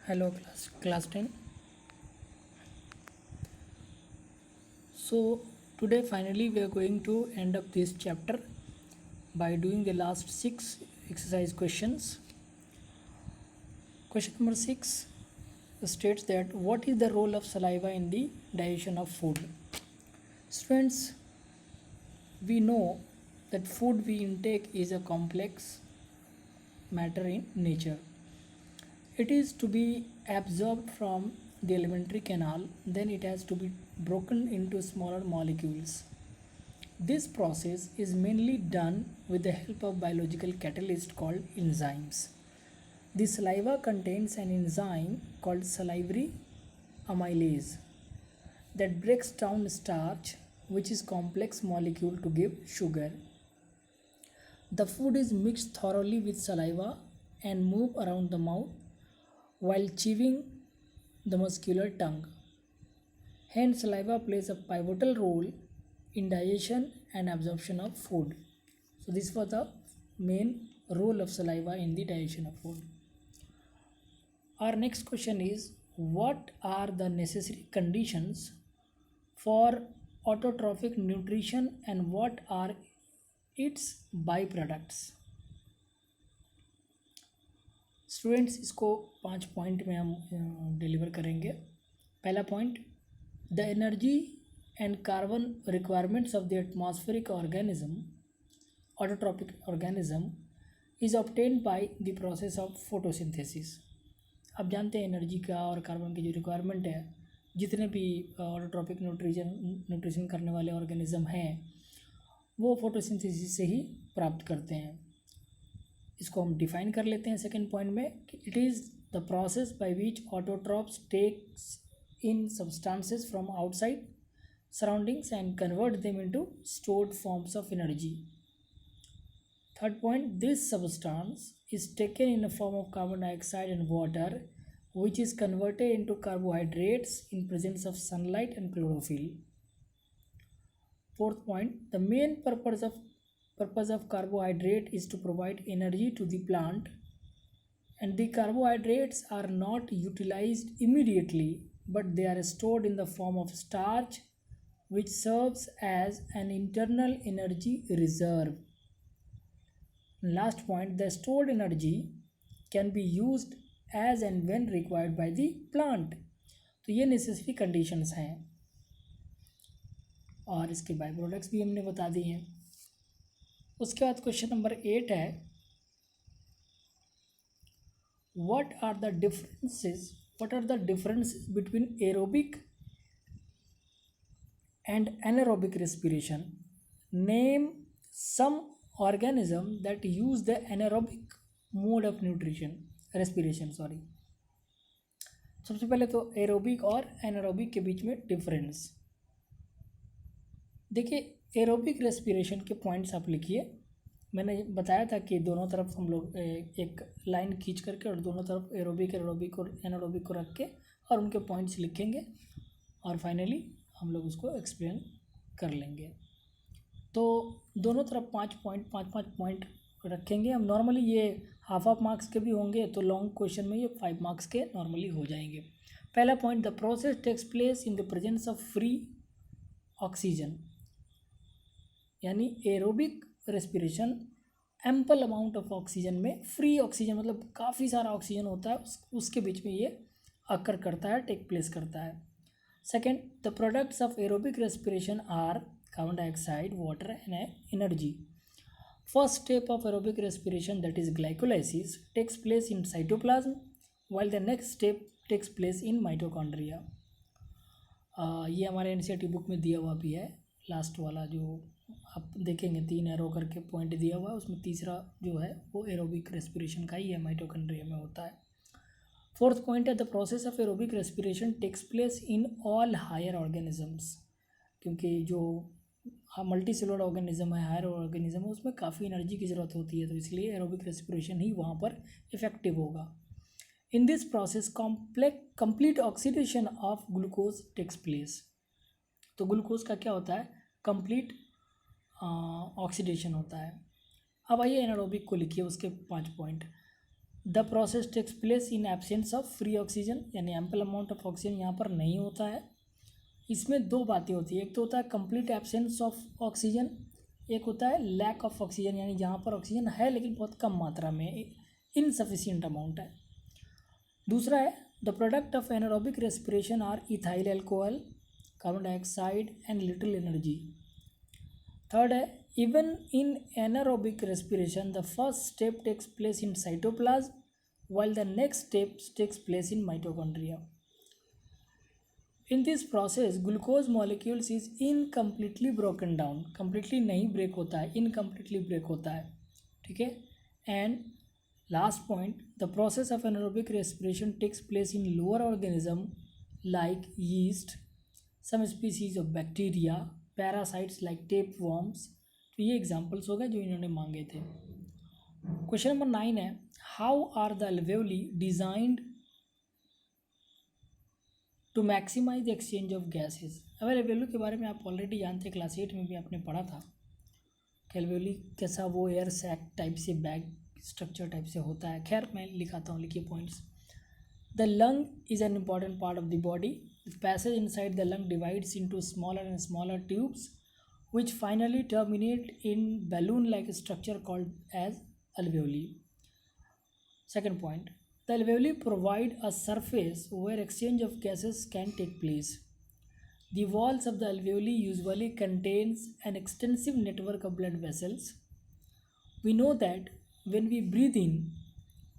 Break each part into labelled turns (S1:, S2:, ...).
S1: Hello class 10. So today finally we are going to end up this chapter by doing the last 6 exercise questions. Question number 6 states that what is the role of saliva in the digestion of food? Students, we know that food we intake is a complex matter in nature. It is to be absorbed from the alimentary canal, then it has to be broken into smaller molecules. This process is mainly done with the help of biological catalyst called enzymes. The saliva contains an enzyme called salivary amylase that breaks down starch, which is complex molecule, to give sugar. The food is mixed thoroughly with saliva and move around the mouth while chewing the muscular tongue. Hence, saliva plays a pivotal role in digestion and absorption of food. So, this was the main role of saliva in the digestion of food. Our next question is, what are the necessary conditions for autotrophic nutrition and what are its byproducts? Students, इसको 5 point में हम deliver करेंगे. पहला point, the energy and carbon requirements of the atmospheric organism, autotrophic organism, is obtained by the process of photosynthesis. आप जानते हैं energy का और कार्बन की जो रिक्वायरमेंट है, जितने भी ऑटोट्रॉपिक न्यूट्रिशन करने वाले ऑर्गेनिज्म हैं वो फोटोसिंथेसिस से ही प्राप्त करते हैं. इसको हम डिफाइन कर लेते हैं सेकेंड पॉइंट में कि it is the process by which autotrophs takes in substances from outside surroundings and convert them into stored forms of energy. Third point, this substance is taken in the form of carbon dioxide and water, which is converted into carbohydrates in presence of sunlight and chlorophyll. Fourth point, the main purpose of carbohydrate is to provide energy to the plant, and the carbohydrates are not utilized immediately, but they are stored in the form of starch, which serves as an internal energy reserve. Last point, the stored energy can be used as and when required by the plant. तो ये necessary conditions हैं और इसके by products भी हमने बता दिए हैं. उसके बाद क्वेश्चन नंबर 8 है, what are the differences between aerobic and anaerobic respiration? Name some organism that use the anaerobic mode of respiration. सबसे पहले तो एरोबिक और एनारोबिक के बीच में डिफरेंस देखिए. एरोबिक रेस्पिरेशन के पॉइंट्स आप लिखिए. मैंने बताया था कि दोनों तरफ हम लोग एक लाइन खींच करके और दोनों तरफ एरोबिक और एनारोबिक को रख के और उनके पॉइंट्स लिखेंगे और फाइनली हम लोग उसको एक्सप्लेन कर लेंगे. तो दोनों तरफ 5 पॉइंट रखेंगे हम. नॉर्मली ये हाफ मार्क्स के भी होंगे तो लॉन्ग क्वेश्चन में ये 5 मार्क्स के नॉर्मली हो जाएंगे. पहला point, the process takes place in the presence of free oxygen. यानी aerobic respiration ample amount of oxygen में, फ्री ऑक्सीजन मतलब काफ़ी सारा ऑक्सीजन होता है उसके बीच में ये अकर करता है, टेक प्लेस करता है. Second, the products of aerobic respiration are carbon dioxide, water and energy. First step of aerobic respiration, that is glycolysis, takes place in cytoplasm, while the next step takes place in mitochondria. ये हमारे NCERT book में दिया हुआ भी है. Last वाला जो आप देखेंगे 3 एरो करके पॉइंट दिया हुआ है, उसमें तीसरा जो है वो एरोबिक रेस्पिरेशन का ही है, माइटोकॉन्ड्रिया में होता है. फोर्थ पॉइंट है, the process of aerobic respiration takes place in all higher organisms. क्योंकि जो मल्टी सेलुलर ऑर्गेनिज्म है, हायर ऑर्गेनिज्म है, उसमें काफ़ी एनर्जी की ज़रूरत होती है, तो इसलिए एरोबिक रेस्पिरेशन ही वहाँ पर इफेक्टिव होगा. In this process complete oxidation of glucose takes place. तो ग्लूकोज का क्या होता है, कंप्लीट ऑक्सीडेशन होता है. अब आइए एनारोबिक को लिखिए, उसके 5 point. The process takes place in absence of free oxygen, यानी एम्पल अमाउंट ऑफ ऑक्सीजन यहाँ पर नहीं होता है। इसमें दो बातें होती है, एक तो होता है कंप्लीट एब्सेंस ऑफ ऑक्सीजन, एक होता है लैक ऑफ ऑक्सीजन, यानी जहाँ पर ऑक्सीजन है लेकिन बहुत कम मात्रा में, इनसफिशिएंट अमाउंट है। दूसरा है the product of anaerobic respiration are ethyl alcohol, carbon dioxide and little energy. Third है even in anaerobic respiration the first step takes place in cytoplasm while the next step takes place in mitochondria. In this process glucose molecules is incompletely broken down, completely नहीं break होता है, incompletely break होता है, ठीक है। And last point, the process of anaerobic respiration takes place in lower organism like yeast, some species of bacteria, parasites like tapeworms. तो ये examples हो गए जो इन्होंने मांगे थे। क्वेश्चन नंबर 9 है how are the alveoli designed to maximise the exchange of gases. अब alveoli के बारे में आप ऑलरेडी जानते हैं, क्लास 8 में भी आपने पढ़ा था कि alveoli कैसा वो एयर सैक टाइप से बैग स्ट्रक्चर टाइप से होता है। खैर मैं लिखाता हूँ, लिखिए points. The lung is an important part of the body. Passage inside the lung divides into smaller and smaller tubes which finally terminate in balloon-like structure called as alveoli. Second point, the alveoli provide a surface where exchange of gases can take place. The walls of the alveoli usually contains an extensive network of blood vessels. We know that when we breathe in,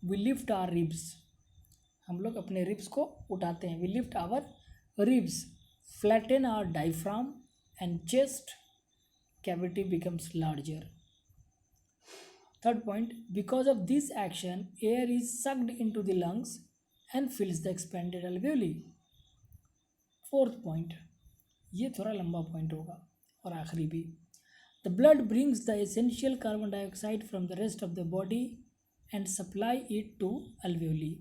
S1: we lift our ribs. हम लोग अपने ribs को उठाते हैं। We lift our ribs, flatten our diaphragm and chest cavity becomes larger. Third point, because of this action air is sucked into the lungs and fills the expanded alveoli. Fourth point, ये थोड़ा लंबा point होगा और आखिरी भी, the blood brings the essential carbon dioxide from the rest of the body and supply it to alveoli.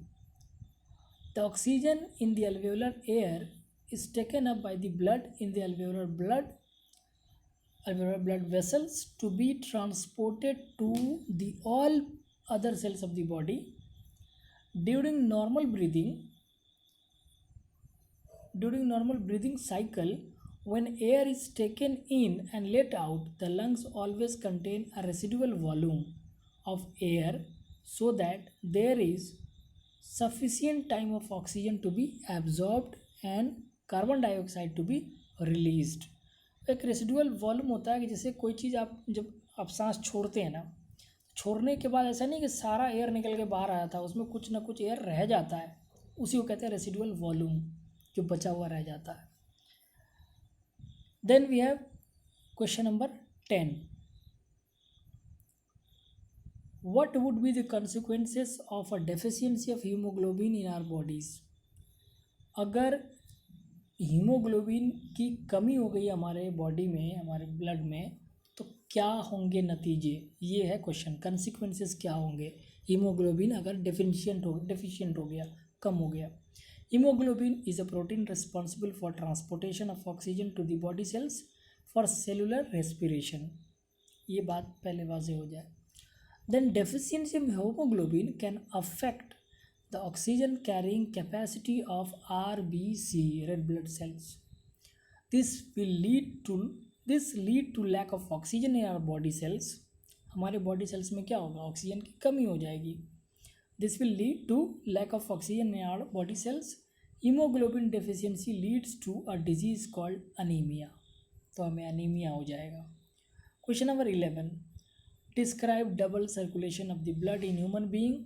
S1: The oxygen in the alveolar air is taken up by the blood in the alveolar blood vessels to be transported to the all other cells of the body. During normal breathing cycle, when air is taken in and let out, the lungs always contain a residual volume of air so that there is sufficient time of oxygen to be absorbed and carbon dioxide to be released. एक residual volume होता है कि जैसे कोई चीज़ आप जब आप सांस छोड़ते हैं ना, छोड़ने के बाद ऐसा नहीं कि सारा एयर निकल के बाहर आया था, उसमें कुछ ना कुछ एयर रह जाता है, उसी को कहते हैं रेसिडुअल वॉल्यूम, जो बचा हुआ रह जाता है। Then we have question number 10, what would be the consequences of a deficiency of haemoglobin in our bodies. अगर हीमोग्लोबिन की कमी हो गई हमारे बॉडी में, हमारे ब्लड में, तो क्या होंगे नतीजे, ये है क्वेश्चन। कंसिक्वेंसेस क्या होंगे हीमोग्लोबिन अगर डेफिशिएंट हो गया, कम हो गया। Haemoglobin is a protein responsible for transportation of oxygen to the body cells for cellular respiration, ये बात पहले वाजे हो जाए। Then deficiency of haemoglobin can affect the oxygen carrying capacity of RBC, red blood cells. This lead to lack of oxygen in our body cells. हमारे body cells में क्या होगा, ऑक्सीजन की कमी हो जाएगी। This will lead to lack of oxygen in our body cells. Hemoglobin deficiency leads to a disease called anemia. तो हमें anemia हो जाएगा। Question number 11, describe double circulation of the blood in human being.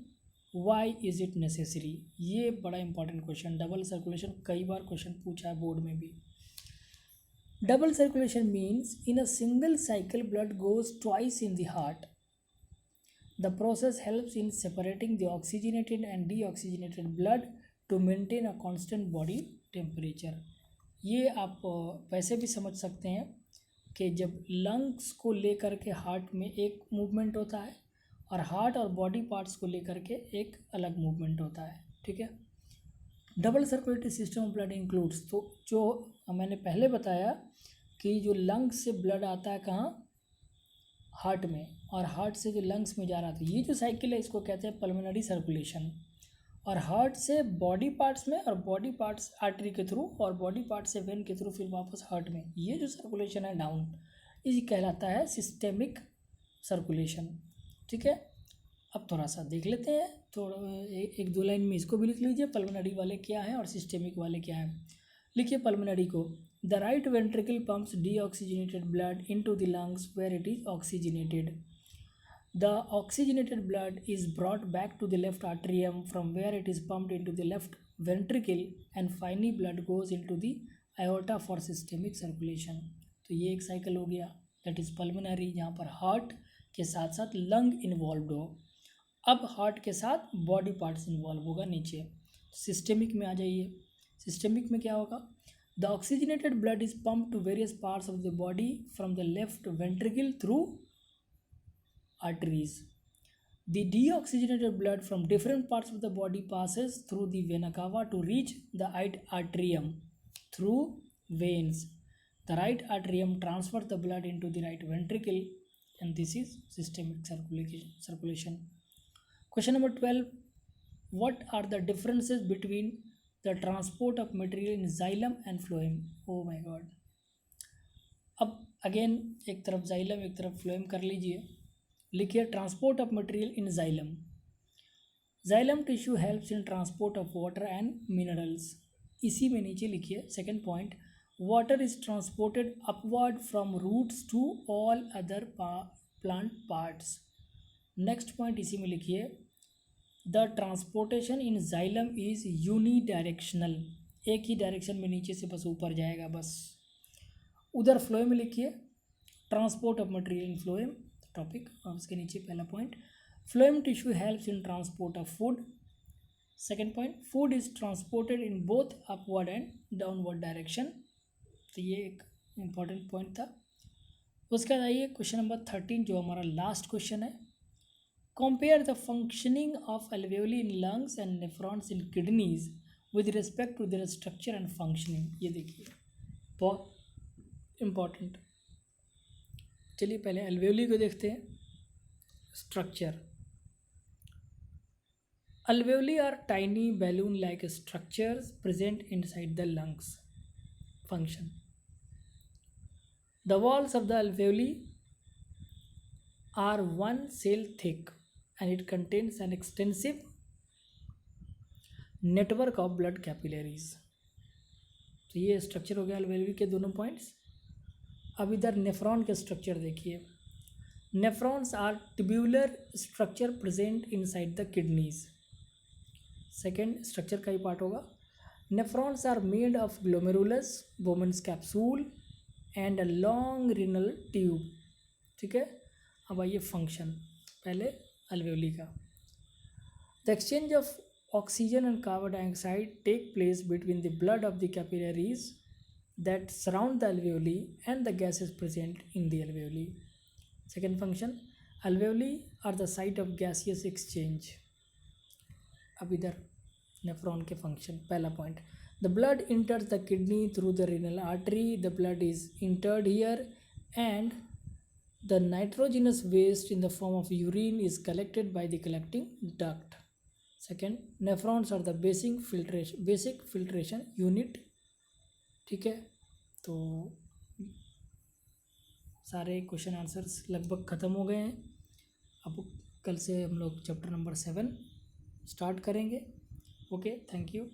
S1: Why is it necessary, ये बड़ा important question. Double circulation कई बार question पूछा है board में भी। Double circulation means in a single cycle blood goes twice in the heart. The process helps in separating the oxygenated and deoxygenated blood to maintain a constant body temperature. ये आप वैसे भी समझ सकते हैं कि जब लंग्स को लेकर के हार्ट में एक मूवमेंट होता है और हार्ट और बॉडी पार्ट्स को लेकर के एक अलग मूवमेंट होता है, ठीक है। Double circulatory system of blood includes, तो जो मैंने पहले बताया कि जो लंग्स से ब्लड आता है कहाँ, हार्ट में और हार्ट से जो लंग्स में जा रहा था, ये जो साइकिल है इसको कहते हैं पल्मोनरी सर्कुलेशन। और हार्ट से बॉडी पार्ट्स में और बॉडी पार्ट्स आर्टरी के थ्रू और बॉडी पार्ट से वेन के थ्रू फिर वापस हार्ट में, ये जो सर्कुलेशन है डाउन, ये कहलाता है सिस्टेमिक सर्कुलेशन। ठीक है, अब थोड़ा सा देख लेते हैं, थोड़ा एक दो लाइन में इसको भी लिख लीजिए, पल्मोनरी वाले क्या हैं और सिस्टेमिक वाले क्या हैं। लिखिए पल्मोनरी को, the right ventricle pumps deoxygenated blood into the lungs where it is oxygenated. The oxygenated blood is brought back to the left atrium from where it is pumped into the left ventricle and finally blood goes into the aorta for systemic circulation। तो ये एक cycle हो गया, that is pulmonary, जहाँ पर heart के साथ साथ लंग इन्वॉल्व हो। अब हार्ट के साथ बॉडी पार्ट्स इन्वॉल्व होगा नीचे। सिस्टेमिक में आ जाइए, सिस्टेमिक में क्या होगा, the oxygenated blood is pumped to various parts of the body from the left ventricle through arteries. The deoxygenated blood from different parts of the body passes through the vena cava to reach the right atrium through veins. The right atrium transfers the blood into the right ventricle and this is systemic circulation. Question number 12. What are the differences between the transport of material in xylem and phloem? Oh my god. अब again एक तरफ xylem एक तरफ phloem कर लीजिए। लिखिए transport of material in xylem. Xylem tissue helps in transport of water and minerals. इसी में नीचे लिखिए second point, water is transported upward from roots to all other plant parts. Next point इसी में लिखिए, the transportation in xylem is unidirectional, एक ही direction में नीचे से बस ऊपर जाएगा बस। उधर फ्लोएम में लिखिए transport of material in phloem topic, और उसके नीचे पहला point, phloem tissue helps in transport of food. Second point, food is transported in both upward and downward direction. तो ये एक इम्पॉर्टेंट पॉइंट था। उसके बाद आइए क्वेश्चन नंबर 13 जो हमारा लास्ट क्वेश्चन है, compare the functioning of alveoli in lungs and nephrons in kidneys with respect to their structure and functioning. ये देखिए बहुत इम्पॉर्टेंट। चलिए पहले अल्वेओली को देखते हैं। Structure, alveoli are tiny balloon like structures present inside the lungs. Function, the walls of the alveoli are 1 cell thick and it contains an extensive network of blood capillaries। तो ये स्ट्रक्चर हो गया अल्वेओली के दोनों पॉइंट्स। अब इधर nephron के structure देखिए, nephrons are tubular structure present inside the kidneys. Second structure का ही पार्ट होगा। Nephrons are made of glomerulus Bowman's capsule and a long renal tube. ठीक है, अब आइए फंक्शन, पहले अल्वेओली का। The exchange of oxygen and carbon dioxide take place between the blood of the capillaries that surround the alveoli and the gases present in the alveoli। Second function, alveoli are the site of gaseous exchange। अब इधर nephron के function, पहला point, the blood enters the kidney through the renal artery, the blood is entered here and the nitrogenous waste in the form of urine is collected by the collecting duct। Second, nephrons are the basic filtration unit। ठीक है, तो सारे question answers लगभग ख़त्म हो गए हैं। अब कल से हम लोग चैप्टर नंबर 7 स्टार्ट करेंगे। Okay, thank you.